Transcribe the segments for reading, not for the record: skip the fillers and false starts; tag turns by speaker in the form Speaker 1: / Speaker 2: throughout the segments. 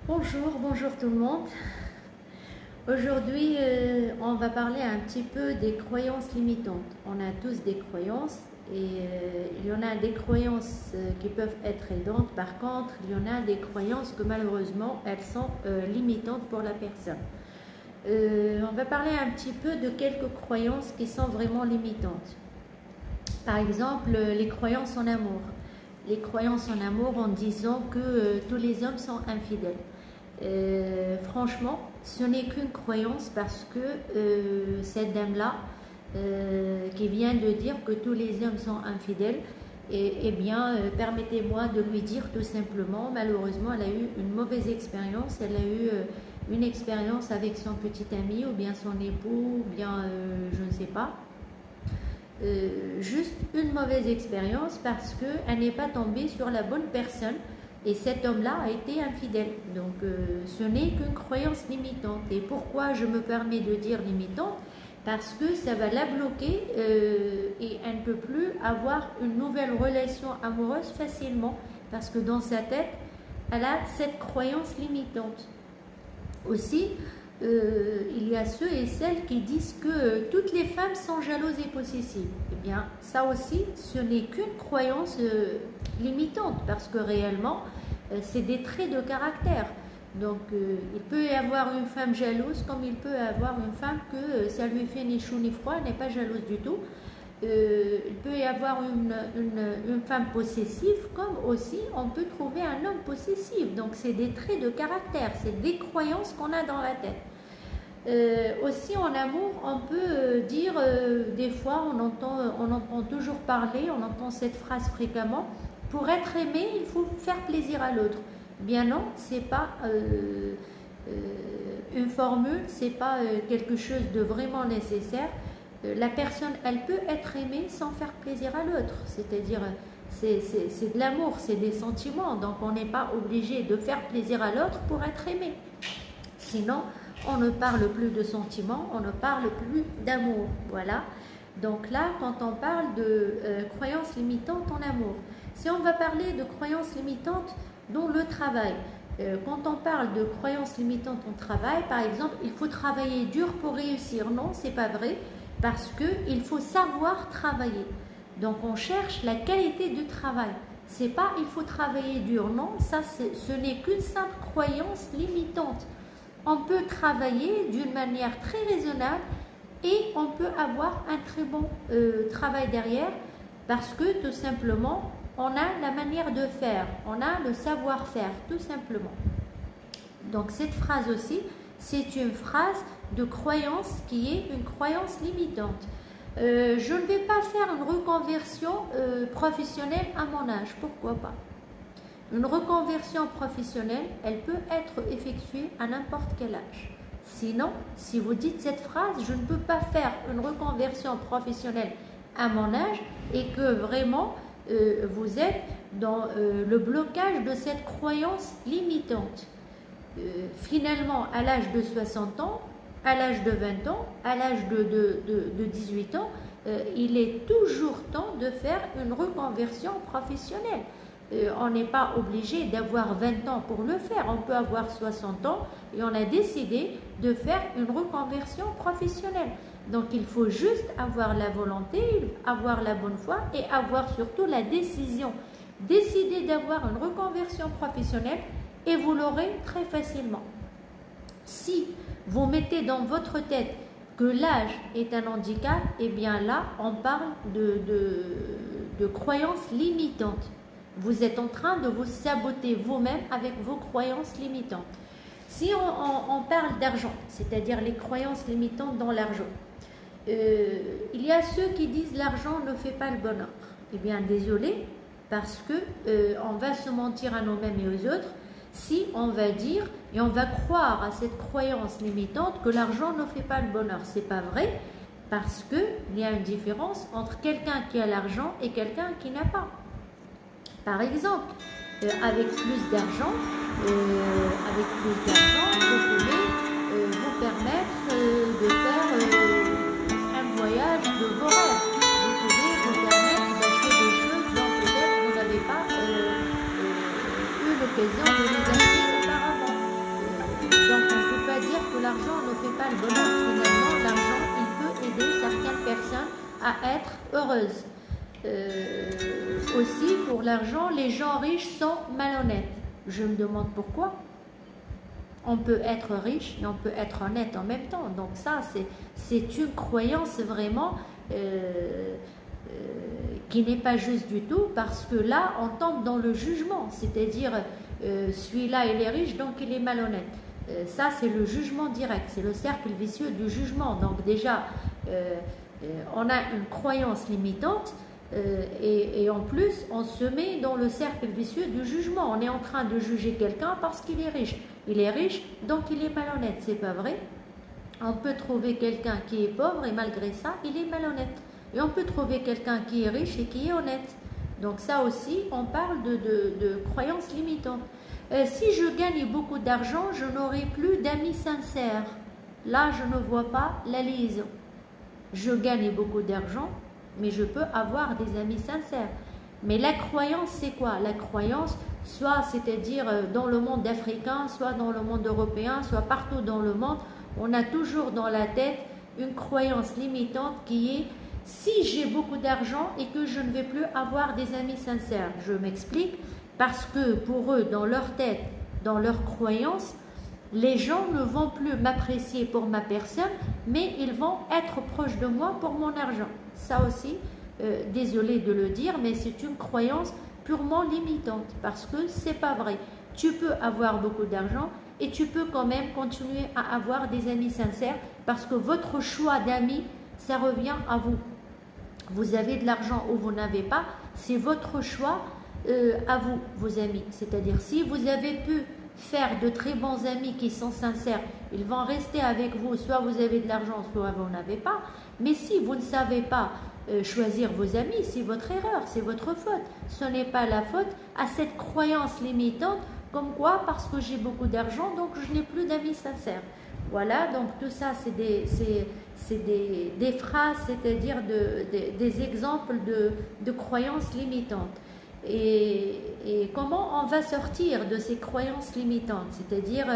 Speaker 1: Bonjour tout le monde. Aujourd'hui, on va parler un petit peu des croyances limitantes. On a tous des croyances et il y en a des croyances qui peuvent être aidantes. Par contre, il y en a des croyances que malheureusement, elles sont limitantes pour la personne. On va parler un petit peu de quelques croyances qui sont vraiment limitantes. Par exemple, les croyances en amour. Les croyances en amour en disant que tous les hommes sont infidèles. Franchement, ce n'est qu'une croyance parce que cette dame-là, qui vient de dire que tous les hommes sont infidèles, permettez-moi de lui dire tout simplement, malheureusement, elle a eu une mauvaise expérience, elle a eu une expérience avec son petit ami ou bien son époux, ou bien je ne sais pas. Juste une mauvaise expérience parce qu'elle n'est pas tombée sur la bonne personne. Et cet homme-là a été infidèle. Donc, ce n'est qu'une croyance limitante. Et pourquoi je me permets de dire limitante? Parce que ça va la bloquer et elle ne peut plus avoir une nouvelle relation amoureuse facilement. Parce que dans sa tête, elle a cette croyance limitante. Aussi, il y a ceux et celles qui disent que toutes les femmes sont jalouses et possessives. Eh bien, ça aussi, ce n'est qu'une croyance limitante parce que réellement, c'est des traits de caractère. Donc, il peut y avoir une femme jalouse comme il peut y avoir une femme que ça lui fait ni chaud ni froid, elle n'est pas jalouse du tout. Il peut y avoir une femme possessive comme aussi on peut trouver un homme possessif. Donc, c'est des traits de caractère, c'est des croyances qu'on a dans la tête. Aussi en amour, on peut dire, des fois on entend toujours parler, on entend cette phrase fréquemment, pour être aimé, il faut faire plaisir à l'autre. Bien non, c'est pas une formule, c'est pas quelque chose de vraiment nécessaire. La personne, elle peut être aimée sans faire plaisir à l'autre, c'est-à-dire c'est de l'amour, c'est des sentiments, donc on n'est pas obligé de faire plaisir à l'autre pour être aimé. Sinon, on ne parle plus de sentiments, on ne parle plus d'amour. Voilà. Donc là, quand on parle de croyances limitantes en amour, si on va parler de croyances limitantes dans le travail, quand on parle de croyances limitantes en travail, par exemple, il faut travailler dur pour réussir. Non, c'est pas vrai, parce qu'il faut savoir travailler. Donc on cherche la qualité du travail. C'est pas il faut travailler dur. Non, ça ce n'est qu'une simple croyance limitante. On peut travailler d'une manière très raisonnable et on peut avoir un très bon travail derrière parce que tout simplement, on a la manière de faire, on a le savoir-faire, tout simplement. Donc cette phrase aussi, c'est une phrase de croyance qui est une croyance limitante. Je ne vais pas faire une reconversion professionnelle à mon âge, pourquoi pas? Une reconversion professionnelle, elle peut être effectuée à n'importe quel âge. Sinon, si vous dites cette phrase, je ne peux pas faire une reconversion professionnelle à mon âge et que vraiment vous êtes dans le blocage de cette croyance limitante. Finalement, à l'âge de 60 ans, à l'âge de 20 ans, à l'âge de 18 ans, il est toujours temps de faire une reconversion professionnelle. On n'est pas obligé d'avoir 20 ans pour le faire, on peut avoir 60 ans et on a décidé de faire une reconversion professionnelle. Donc il faut juste avoir la volonté, avoir la bonne foi et avoir surtout la décision. Décider d'avoir une reconversion professionnelle et vous l'aurez très facilement. Si vous mettez dans votre tête que l'âge est un handicap, eh bien là on parle de croyances limitantes. Vous êtes en train de vous saboter vous-même avec vos croyances limitantes. Si on parle d'argent, c'est-à-dire les croyances limitantes dans l'argent, il y a ceux qui disent l'argent ne fait pas le bonheur. Eh bien, désolé, parce que on va se mentir à nous-mêmes et aux autres si on va dire et on va croire à cette croyance limitante que l'argent ne fait pas le bonheur. C'est pas vrai, parce qu'il y a une différence entre quelqu'un qui a l'argent et quelqu'un qui n'a pas. Par exemple, avec plus d'argent, vous pouvez vous permettre de faire un voyage de vos rêves. Vous pouvez vous permettre d'acheter des choses dont peut-être vous n'avez pas eu l'occasion de les acheter auparavant. l'argent ne fait pas le bonheur. Finalement, l'argent, il peut aider certaines personnes à être heureuses. Aussi, pour l'argent, les gens riches sont malhonnêtes. Je me demande pourquoi. On peut être riche et on peut être honnête en même temps. Donc ça, c'est une croyance vraiment qui n'est pas juste du tout, parce que là, on tombe dans le jugement. C'est-à-dire, celui-là, il est riche, donc il est malhonnête. Ça, c'est le jugement direct. C'est le cercle vicieux du jugement. Donc déjà, on a une croyance limitante. Et en plus, on se met dans le cercle vicieux du jugement. On est en train de juger quelqu'un parce qu'il est riche. Il est riche, donc il est malhonnête. C'est pas vrai. On peut trouver quelqu'un qui est pauvre et malgré ça, il est malhonnête. Et on peut trouver quelqu'un qui est riche et qui est honnête. Donc ça aussi, on parle de croyances limitantes. Si je gagne beaucoup d'argent, je n'aurai plus d'amis sincères. Là, je ne vois pas la liaison. Je gagne beaucoup d'argent, mais je peux avoir des amis sincères. Mais la croyance, c'est quoi? La croyance, soit c'est-à-dire dans le monde africain, soit dans le monde européen, soit partout dans le monde, on a toujours dans la tête une croyance limitante qui est: si j'ai beaucoup d'argent et que je ne vais plus avoir des amis sincères. Je m'explique, parce que pour eux, dans leur tête, dans leur croyance, les gens ne vont plus m'apprécier pour ma personne, mais ils vont être proches de moi pour mon argent. Ça aussi, désolé de le dire, mais c'est une croyance purement limitante, parce que c'est pas vrai. Tu peux avoir beaucoup d'argent et tu peux quand même continuer à avoir des amis sincères, parce que votre choix d'amis, ça revient à vous. Vous avez de l'argent ou vous n'avez pas, c'est votre choix à vous, vos amis. C'est-à-dire, si vous avez pu faire de très bons amis qui sont sincères, ils vont rester avec vous, soit vous avez de l'argent, soit vous n'avez pas. Mais si vous ne savez pas choisir vos amis, c'est votre erreur, c'est votre faute. Ce n'est pas la faute à cette croyance limitante, comme quoi, parce que j'ai beaucoup d'argent, donc je n'ai plus d'amis sincères. Voilà, donc tout ça, c'est des phrases, c'est-à-dire des exemples de croyances limitantes. Et comment on va sortir de ces croyances limitantes, c'est-à-dire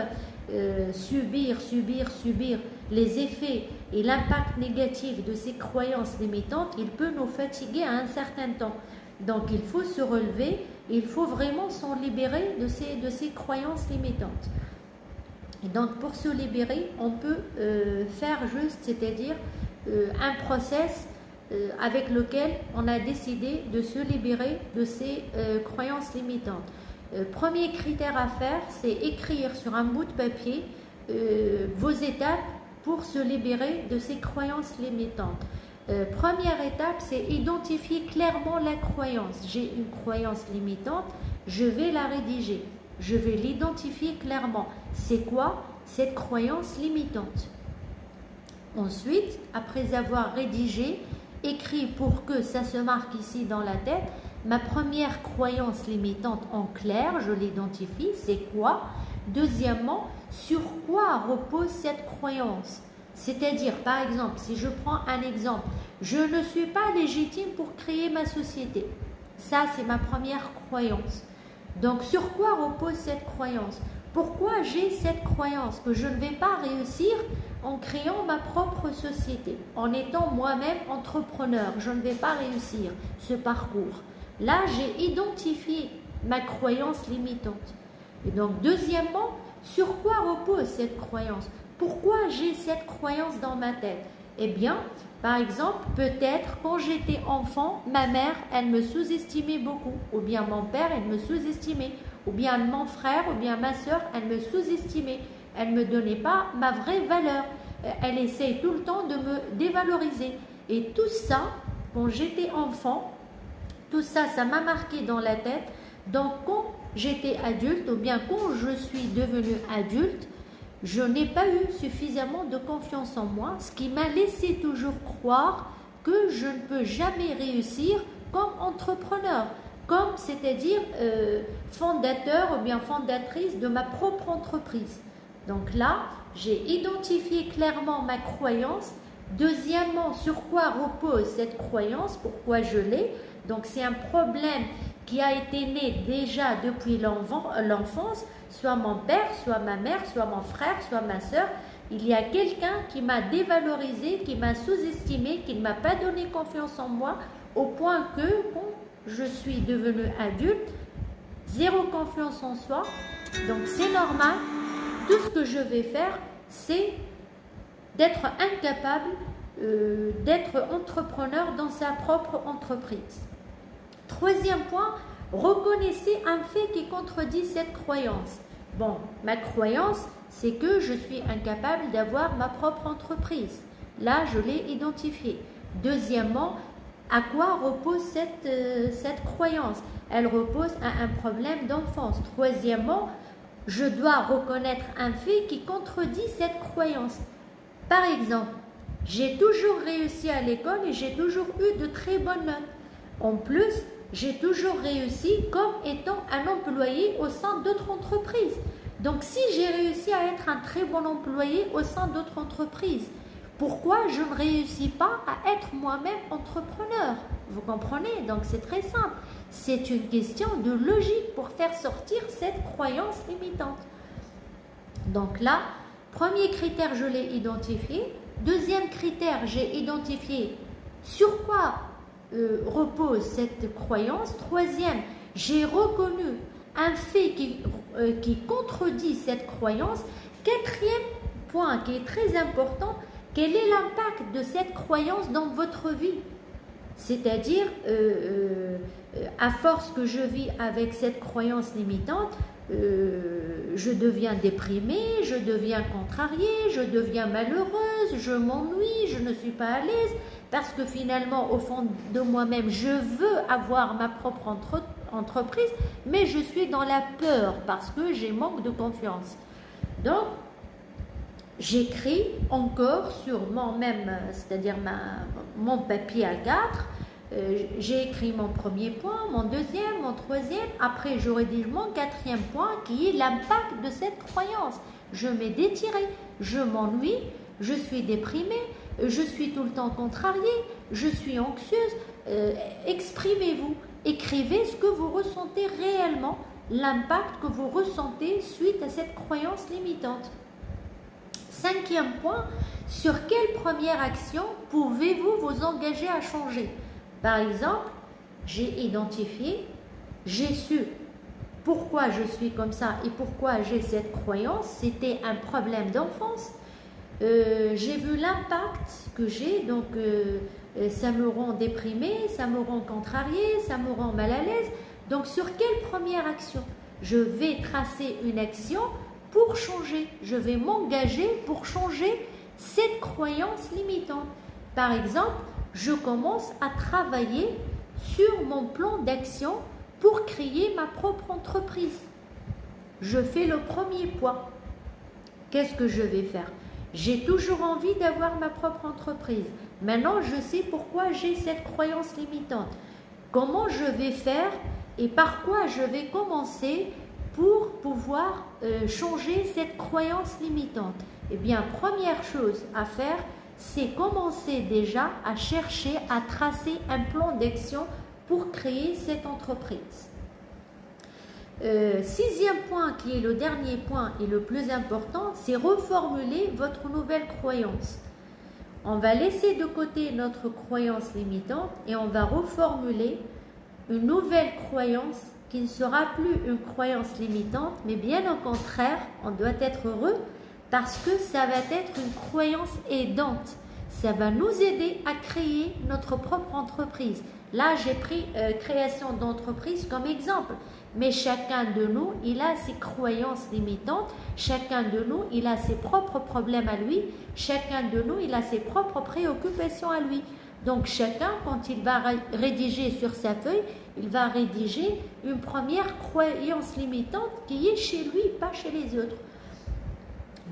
Speaker 1: subir les effets et l'impact négatif de ces croyances limitantes, il peut nous fatiguer à un certain temps. Donc il faut se relever, il faut vraiment s'en libérer de ces croyances limitantes. Et donc pour se libérer, on peut faire juste, c'est-à-dire un process avec lequel on a décidé de se libérer de ces croyances limitantes. Premier critère à faire, c'est écrire sur un bout de papier vos étapes pour se libérer de ces croyances limitantes. Première étape, c'est identifier clairement la croyance. J'ai une croyance limitante, je vais la rédiger. Je vais l'identifier clairement. C'est quoi cette croyance limitante? Ensuite, après avoir rédigé, écrit pour que ça se marque ici dans la tête, ma première croyance limitante en clair, je l'identifie, c'est quoi? Deuxièmement, sur quoi repose cette croyance? C'est-à-dire, par exemple, si je prends un exemple, je ne suis pas légitime pour créer ma société. Ça, c'est ma première croyance. Donc, sur quoi repose cette croyance? Pourquoi j'ai cette croyance que je ne vais pas réussir en créant ma propre société, en étant moi-même entrepreneur? Je ne vais pas réussir ce parcours. Là, j'ai identifié ma croyance limitante. Et donc, deuxièmement, sur quoi repose cette croyance? Pourquoi j'ai cette croyance dans ma tête? Eh bien, par exemple, peut-être quand j'étais enfant, ma mère, elle me sous-estimait beaucoup, ou bien mon père, elle me sous-estimait, ou bien mon frère, ou bien ma soeur, elle me sous-estimait. Elle ne me donnait pas ma vraie valeur. Elle essaie tout le temps de me dévaloriser. Et tout ça, quand j'étais enfant, tout ça, ça m'a marqué dans la tête. Donc, quand j'étais adulte, ou bien quand je suis devenue adulte, je n'ai pas eu suffisamment de confiance en moi, ce qui m'a laissé toujours croire que je ne peux jamais réussir comme entrepreneur, comme c'est-à-dire fondateur ou bien fondatrice de ma propre entreprise. Donc là, j'ai identifié clairement ma croyance. Deuxièmement, sur quoi repose cette croyance, pourquoi je l'ai. Donc c'est un problème qui a été né déjà depuis l'enfance, soit mon père, soit ma mère, soit mon frère, soit ma soeur. Il y a quelqu'un qui m'a dévalorisé, qui m'a sous-estimé, qui ne m'a pas donné confiance en moi, au point que, quand je suis devenue adulte, zéro confiance en soi. Donc c'est normal. Tout ce que je vais faire, c'est d'être incapable d'être entrepreneur dans sa propre entreprise. Troisième point, reconnaissez un fait qui contredit cette croyance. Bon, ma croyance, c'est que je suis incapable d'avoir ma propre entreprise. Là, je l'ai identifié. Deuxièmement, à quoi repose cette croyance? Elle repose à un problème d'enfance. Troisièmement, je dois reconnaître un fait qui contredit cette croyance. Par exemple, j'ai toujours réussi à l'école et j'ai toujours eu de très bonnes notes. En plus, j'ai toujours réussi comme étant un employé au sein d'autres entreprises. Donc, si j'ai réussi à être un très bon employé au sein d'autres entreprises, pourquoi je ne réussis pas à être moi-même entrepreneur? Vous comprenez? Donc, c'est très simple. C'est une question de logique pour faire sortir cette croyance limitante. Donc là, premier critère, je l'ai identifié. Deuxième critère, j'ai identifié sur quoi repose cette croyance. Troisième, j'ai reconnu un fait qui contredit cette croyance. Quatrième point qui est très important, quel est l'impact de cette croyance dans votre vie? C'est-à-dire, à force que je vis avec cette croyance limitante, je deviens déprimée, je deviens contrariée, je deviens malheureuse, je m'ennuie, je ne suis pas à l'aise, parce que finalement, au fond de moi-même, je veux avoir ma propre entreprise, mais je suis dans la peur parce que j'ai manque de confiance. Donc, j'écris encore sur c'est-à-dire mon papier A4. J'ai écrit mon premier point, mon deuxième, mon troisième. Après, je rédige mon quatrième point qui est l'impact de cette croyance. Je m'ai détirée, je m'ennuie, je suis déprimée, je suis tout le temps contrariée, je suis anxieuse. Exprimez-vous, écrivez ce que vous ressentez réellement, l'impact que vous ressentez suite à cette croyance limitante. Cinquième point, sur quelle première action pouvez-vous vous engager à changer? Par exemple, j'ai identifié, j'ai su pourquoi je suis comme ça et pourquoi j'ai cette croyance. C'était un problème d'enfance. J'ai vu l'impact que j'ai, donc ça me rend déprimée, ça me rend contrariée, ça me rend mal à l'aise. Donc sur quelle première action? Je vais tracer une action pour changer. Je vais m'engager pour changer cette croyance limitante. Par exemple, je commence à travailler sur mon plan d'action pour créer ma propre entreprise. Je fais le premier pas. Qu'est-ce que je vais faire? J'ai toujours envie d'avoir ma propre entreprise. Maintenant, je sais pourquoi j'ai cette croyance limitante. Comment je vais faire et par quoi je vais commencer pour pouvoir changer cette croyance limitante? Eh bien, première chose à faire, c'est commencer déjà à chercher à tracer un plan d'action pour créer cette entreprise. Sixième point, qui est le dernier point et le plus important, c'est reformuler votre nouvelle croyance. On va laisser de côté notre croyance limitante et on va reformuler une nouvelle croyance qui ne sera plus une croyance limitante, mais bien au contraire, on doit être heureux parce que ça va être une croyance aidante. Ça va nous aider à créer notre propre entreprise. Là, j'ai pris création d'entreprise comme exemple. Mais chacun de nous, il a ses croyances limitantes. Chacun de nous, il a ses propres problèmes à lui. Chacun de nous, il a ses propres préoccupations à lui. Donc chacun, quand il va rédiger sur sa feuille, il va rédiger une première croyance limitante qui est chez lui, pas chez les autres.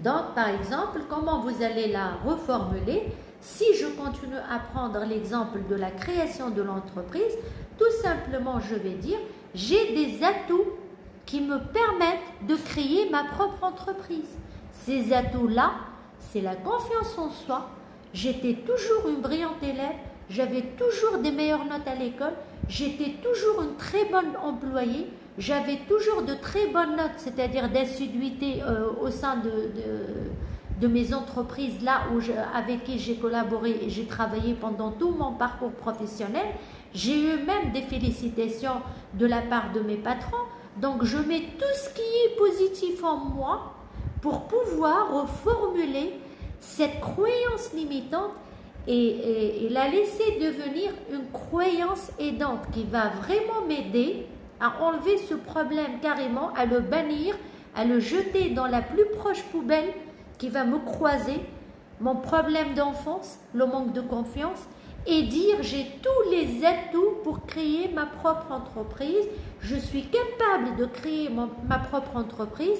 Speaker 1: Donc, par exemple, comment vous allez la reformuler? Si je continue à prendre l'exemple de la création de l'entreprise, tout simplement, je vais dire, j'ai des atouts qui me permettent de créer ma propre entreprise. Ces atouts-là, c'est la confiance en soi. J'étais toujours une brillante élève, j'avais toujours des meilleures notes à l'école, j'étais toujours une très bonne employée, j'avais toujours de très bonnes notes, c'est-à-dire d'assiduité au sein de mes entreprises là avec qui j'ai collaboré et j'ai travaillé pendant tout mon parcours professionnel. J'ai eu même des félicitations de la part de mes patrons. Donc je mets tout ce qui est positif en moi pour pouvoir reformuler cette croyance limitante et la laisser devenir une croyance aidante qui va vraiment m'aider à enlever ce problème carrément, à le bannir, à le jeter dans la plus proche poubelle qui va me croiser, mon problème d'enfance, le manque de confiance, et dire j'ai tous les atouts pour créer ma propre entreprise, je suis capable de créer ma propre entreprise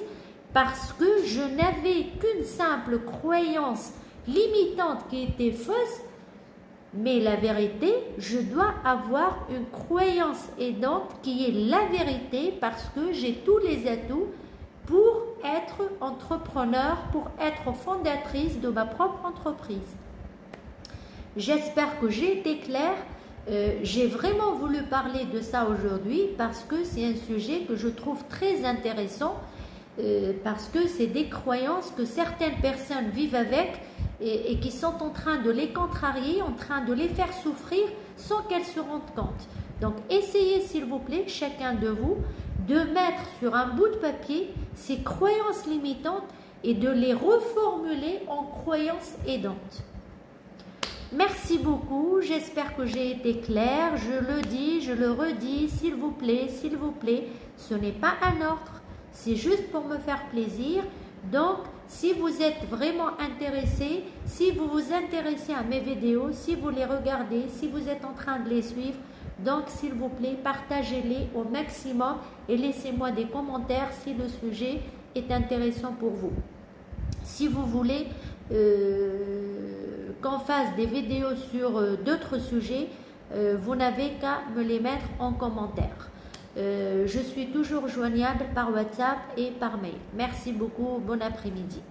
Speaker 1: parce que je n'avais qu'une simple croyance limitante qui était fausse, mais la vérité, je dois avoir une croyance aidante qui est la vérité parce que j'ai tous les atouts pour être entrepreneur, pour être fondatrice de ma propre entreprise. J'espère que j'ai été claire. J'ai vraiment voulu parler de ça aujourd'hui parce que c'est un sujet que je trouve très intéressant parce que c'est des croyances que certaines personnes vivent avec et qui sont en train de les contrarier, en train de les faire souffrir sans qu'elles se rendent compte. Donc essayez s'il vous plaît, chacun de vous, de mettre sur un bout de papier ces croyances limitantes et de les reformuler en croyances aidantes. Merci beaucoup, j'espère que j'ai été claire, je le dis, je le redis, s'il vous plaît, ce n'est pas un ordre, c'est juste pour me faire plaisir. Donc, si vous êtes vraiment intéressé, si vous vous intéressez à mes vidéos, si vous les regardez, si vous êtes en train de les suivre, donc s'il vous plaît, partagez-les au maximum et laissez-moi des commentaires si le sujet est intéressant pour vous. Si vous voulez qu'on fasse des vidéos sur d'autres sujets, vous n'avez qu'à me les mettre en commentaire. Je suis toujours joignable par WhatsApp et par mail. Merci beaucoup, bon après-midi.